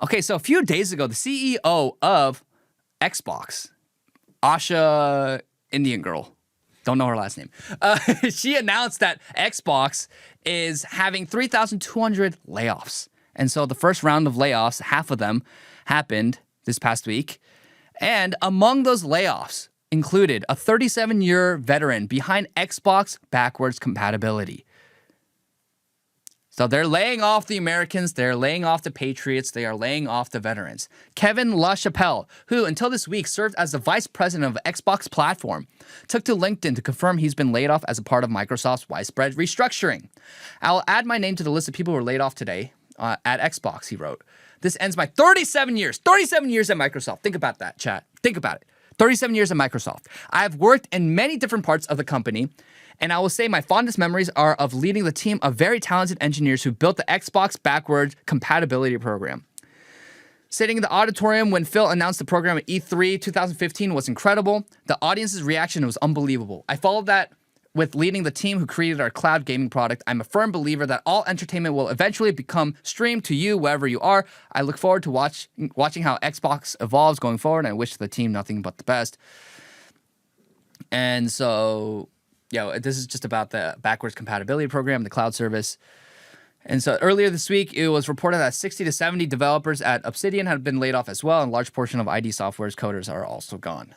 Okay, so a few days ago, the CEO of Xbox, Asha Indian girl, don't know her last name, she announced that Xbox is having 3,200 layoffs. And so the first round of layoffs, half of them happened this past week. And among those layoffs included a 37-year veteran behind Xbox backwards compatibility. So they're laying off the Americans, they're laying off the patriots, they are laying off the veterans. Kevin LaChapelle, who until this week served as the vice president of Xbox platform, took to LinkedIn to confirm he's been laid off as a part of Microsoft's widespread restructuring. I'll add my name to the list of people who were laid off today at Xbox, he wrote. This ends my 37 years at Microsoft. Think about that, chat. Think about it. 37 years at Microsoft. I've worked in many different parts of the company, and I will say my fondest memories are of leading the team of very talented engineers who built the Xbox backwards compatibility program. Sitting in the auditorium when Phil announced the program at E3 2015 was incredible. The audience's reaction was unbelievable. I followed that with leading the team who created our cloud gaming product. I'm a firm believer that all entertainment will eventually become streamed to you wherever you are. I look forward to watching how Xbox evolves going forward, and I wish the team nothing but the best. And so, this is just about the backwards compatibility program, the cloud service. And so earlier this week, it was reported that 60 to 70 developers at Obsidian had been laid off as well, and a large portion of ID Software's coders are also gone.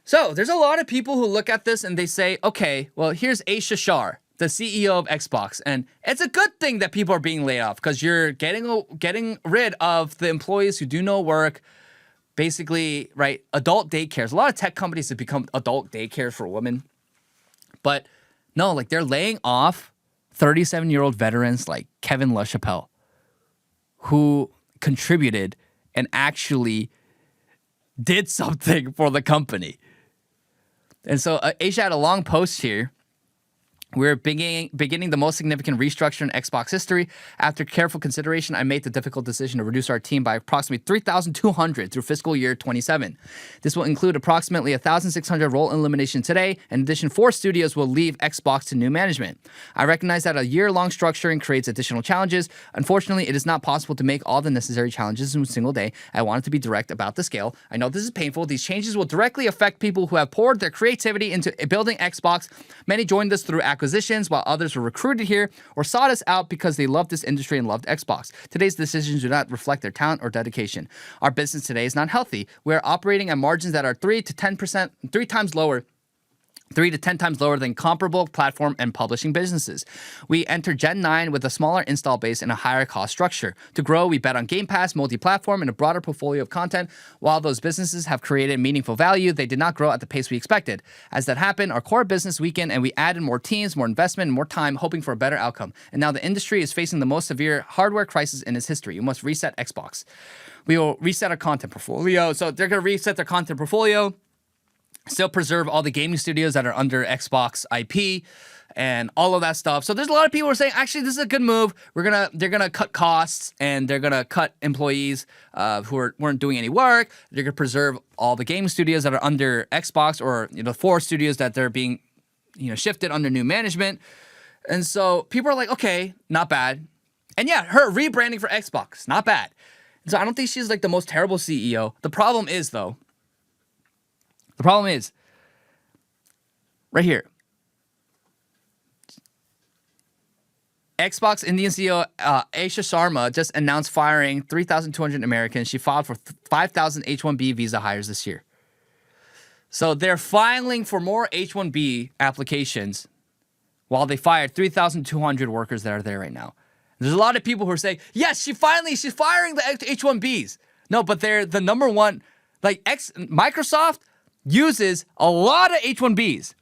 So there's a lot of people who look at this and they say, okay, well, here's Asha Sharma, the CEO of Xbox, and it's a good thing that people are being laid off because you're getting rid of the employees who do no work, basically, right, adult daycares. A lot of tech companies have become adult daycares for women. But no, like they're laying off 37-year-old veterans like Kevin LaChapelle, who contributed and actually did something for the company. And so Asha had a long post here. We're beginning the most significant restructure in Xbox history. After careful consideration, I made the difficult decision to reduce our team by approximately 3,200 through fiscal year 27. This will include approximately 1,600 role elimination today. In addition, 4 studios will leave Xbox to new management. I recognize that a year-long structuring creates additional challenges. Unfortunately, it is not possible to make all the necessary challenges in a single day. I wanted to be direct about the scale. I know this is painful. These changes will directly affect people who have poured their creativity into building Xbox. Many joined us through acquisitions, while others were recruited here or sought us out because they loved this industry and loved Xbox. Today's decisions do not reflect their talent or dedication. Our business today is not healthy. We are operating at margins that are 3 to 10 times lower than comparable platform and publishing businesses. We enter Gen 9 with a smaller install base and a higher cost structure. To grow, we bet on Game Pass, multi-platform, and a broader portfolio of content. While those businesses have created meaningful value, they did not grow at the pace we expected. As that happened, our core business weakened, and we added more teams, more investment, and more time, hoping for a better outcome. And now the industry is facing the most severe hardware crisis in its history. You must reset Xbox. We will reset our content portfolio. So they're going to reset their content portfolio, still preserve all the gaming studios that are under Xbox IP and all of that stuff. So there's a lot of people who are saying, actually, this is a good move. They're gonna cut costs and they're gonna cut employees who weren't doing any work. They're gonna preserve all the gaming studios that are under Xbox, or 4 studios that they're being shifted under new management. And so people are like, okay, not bad. And yeah, her rebranding for Xbox, not bad. So I don't think she's like the most terrible CEO. The problem is right here. Xbox Indian CEO Asha Sharma just announced firing 3,200 Americans. She filed for 5,000 H-1B visa hires this year. So they're filing for more H-1B applications while they fired 3,200 workers that are there right now. There's a lot of people who are saying, yes, she's firing the H-1Bs. No, but they're the number one, Microsoft uses a lot of H-1Bs.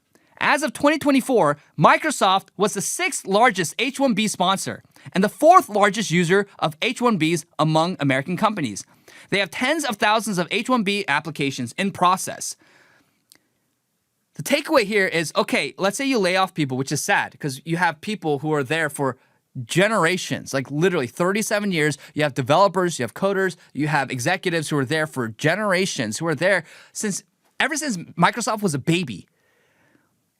As of 2024, Microsoft was the 6th largest H-1B sponsor and the 4th largest user of H-1Bs among American companies. They have tens of thousands of H-1B applications in process. The takeaway here is, okay, let's say you lay off people, which is sad because you have people who are there for generations, like literally 37 years. You have developers, you have coders, you have executives who are there for generations, who are there ever since Microsoft was a baby,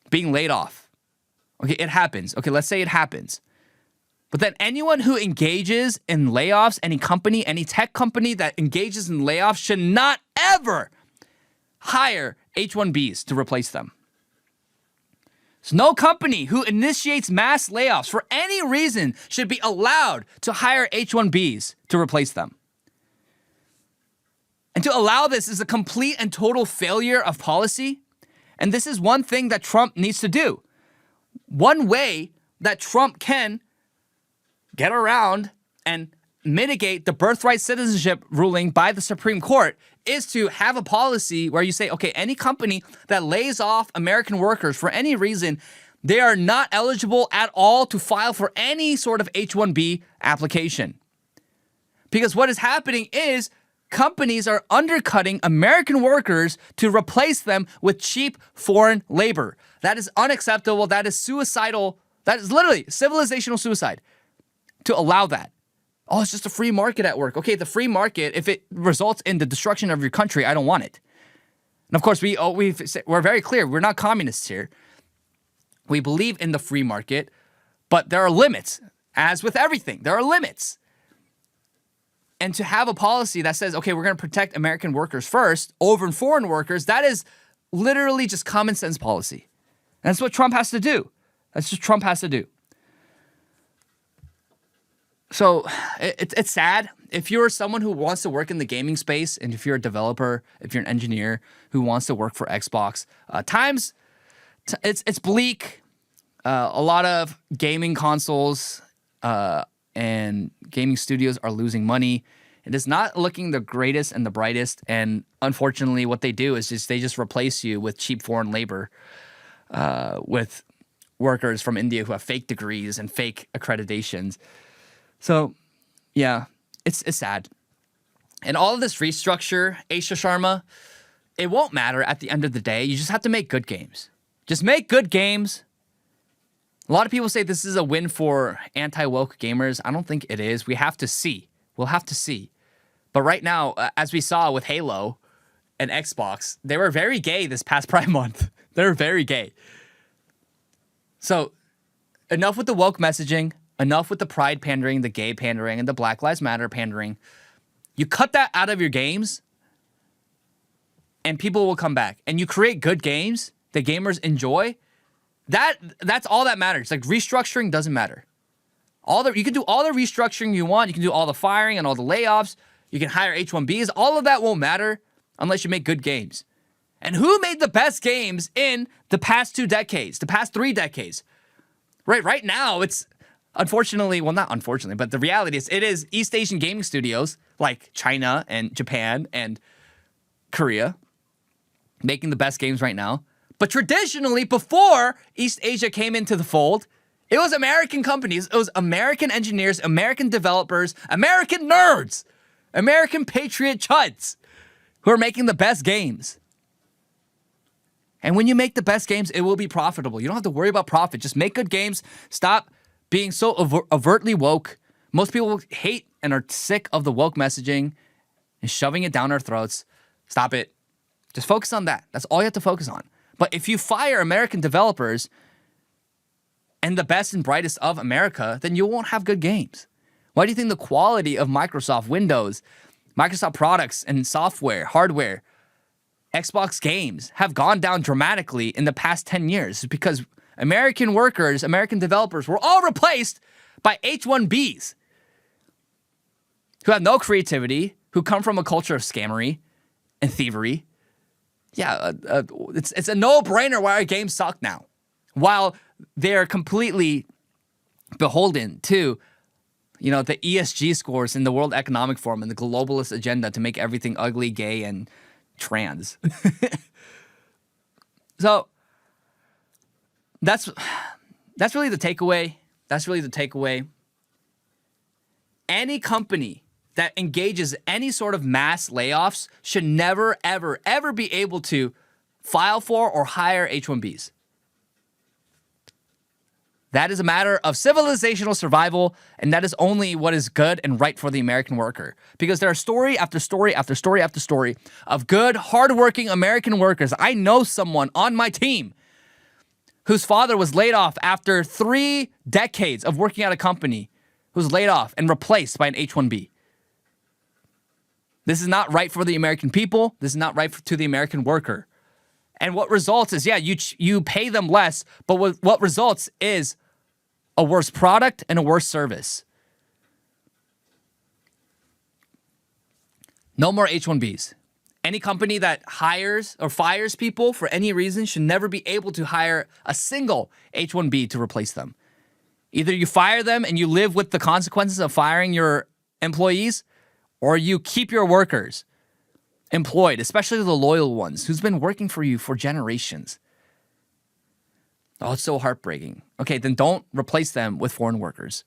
being laid off. Okay, it happens. Okay, let's say it happens. But then anyone who engages in layoffs, any company, any tech company that engages in layoffs should not ever hire H-1Bs to replace them. So no company who initiates mass layoffs for any reason should be allowed to hire H-1Bs to replace them. And to allow this is a complete and total failure of policy. And this is one thing that Trump needs to do. One way that Trump can get around and mitigate the birthright citizenship ruling by the Supreme Court is to have a policy where you say, okay, any company that lays off American workers for any reason, they are not eligible at all to file for any sort of H-1B application. Because what is happening is companies are undercutting American workers to replace them with cheap foreign labor. That is unacceptable. That is suicidal. That is literally civilizational suicide to allow that. Oh, it's just a free market at work. Okay, the free market, if it results in the destruction of your country, I don't want it. And of course, we're very clear. We're not communists here. We believe in the free market, but there are limits. As with everything, there are limits. And to have a policy that says, okay, we're going to protect American workers first over foreign workers, that is literally just common sense policy. And that's what Trump has to do. That's what Trump has to do. So it's sad. If you're someone who wants to work in the gaming space, and if you're a developer, if you're an engineer who wants to work for Xbox, it's bleak. A lot of gaming consoles and gaming studios are losing money. It is not looking the greatest and the brightest. And unfortunately, what they do is they just replace you with cheap foreign labor, with workers from India who have fake degrees and fake accreditations. So, yeah, it's sad. And all of this restructure, Asha Sharma, it won't matter at the end of the day. You just have to make good games. Just make good games. A lot of people say this is a win for anti-woke gamers. I don't think it is. We have to see. We'll have to see. But right now, as we saw with Halo and Xbox, they were very gay this past Pride Month. They were very gay. So, enough with the woke messaging. Enough with the pride pandering, the gay pandering, and the Black Lives Matter pandering. You cut that out of your games, and people will come back. And you create good games that gamers enjoy. That's all that matters. Like, restructuring doesn't matter. You can do all the restructuring you want. You can do all the firing and all the layoffs. You can hire H-1Bs. All of that won't matter unless you make good games. And who made the best games in the past 2 decades, the past 3 decades? Right now, it's... Unfortunately, well, not unfortunately, but the reality is it is East Asian gaming studios like China and Japan and Korea making the best games right now. But traditionally, before East Asia came into the fold, it was American companies, it was American engineers, American developers, American nerds, American patriot chuds who are making the best games. And when you make the best games, it will be profitable. You don't have to worry about profit. Just make good games. Stop being so overtly woke. Most people hate and are sick of the woke messaging and shoving it down our throats. Stop it. Just focus on that. That's all you have to focus on. But if you fire American developers and the best and brightest of America, then you won't have good games. Why do you think the quality of Microsoft Windows, Microsoft products and software, hardware, Xbox games have gone down dramatically in the past 10 years? It's because American workers, American developers were all replaced by H-1Bs who have no creativity, who come from a culture of scammery and thievery. Yeah, it's a no-brainer why our games suck now. While they're completely beholden to, the ESG scores in the World Economic Forum and the globalist agenda to make everything ugly, gay, and trans. So that's really the takeaway. That's really the takeaway. Any company that engages any sort of mass layoffs should never, ever, ever be able to file for or hire H-1Bs. That is a matter of civilizational survival, and that is only what is good and right for the American worker. Because there are story after story after story after story of good, hardworking American workers. I know someone on my team whose father was laid off after 3 decades of working at a company who's laid off and replaced by an H-1B. This is not right for the American people. This is not right to the American worker. And what results is, you pay them less, but what results is a worse product and a worse service. No more H-1Bs. Any company that hires or fires people for any reason should never be able to hire a single H-1B to replace them. Either you fire them and you live with the consequences of firing your employees, or you keep your workers employed, especially the loyal ones who's been working for you for generations. Oh, it's so heartbreaking. Okay, then don't replace them with foreign workers.